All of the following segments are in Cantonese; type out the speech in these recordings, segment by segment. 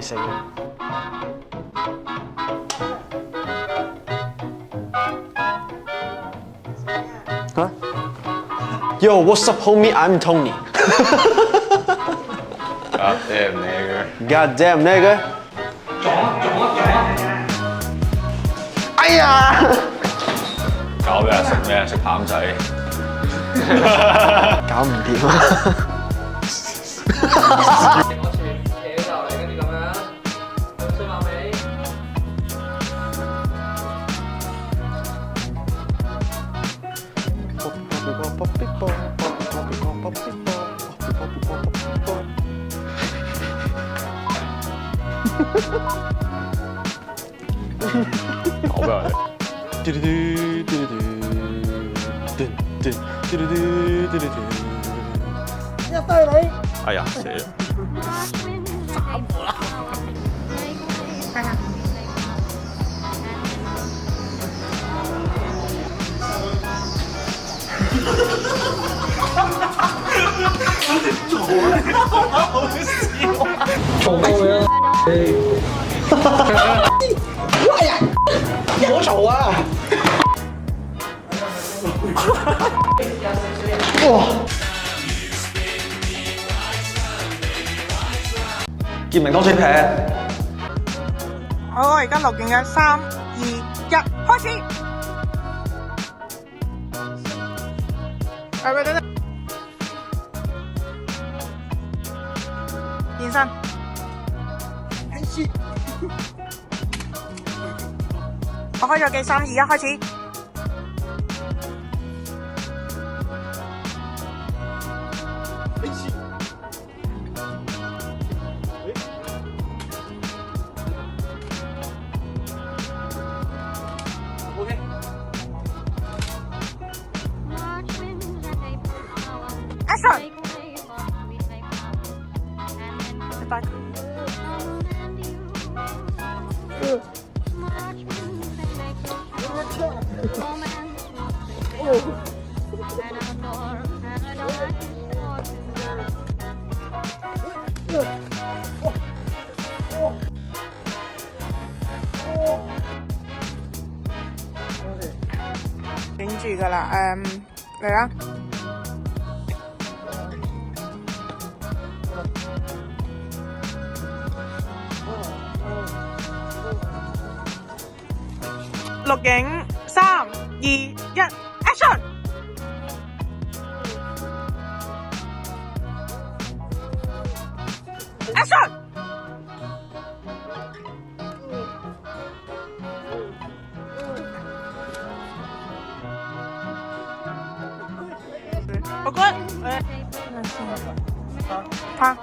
食嘅。嚇 ？Yo, what's up, homie? I'm Tony. God damn nigger. God damn nigger. 哎呀！搞咩啊？食咩？食譚仔。搞唔掂啊！我全企就嚟，跟住咁樣，衰馬尾。搞咩啊？哎呀，死啦！嘈到你啦！唔好嘈啊！哇！傑明多水劈。好，我而家錄影嘅3、2、1，開始。係咪等等？現身。我開咗機，3、2、1，開始。Action！ 影住㗎啦，嚟啦！錄影3、2、1 ，Action！ Action！ 好 good， 好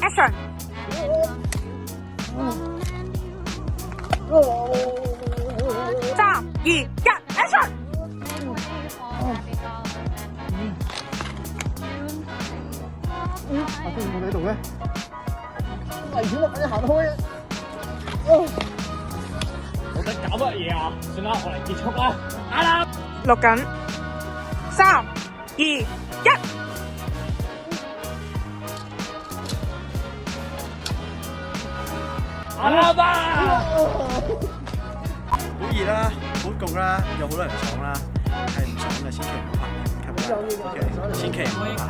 ，Action！ 3、2、1 ，Action！ 阿飛冇喺度咩？危險啊！快啲行開啊！我得搞乜嘢啊？算啦，我嚟結束啦。啱啦。錄緊3、2、1。啱啦吧。好熱啦，好焗啦，有好多人闖啦，係唔闖嘅千祈唔好行，係咪？千祈唔好行。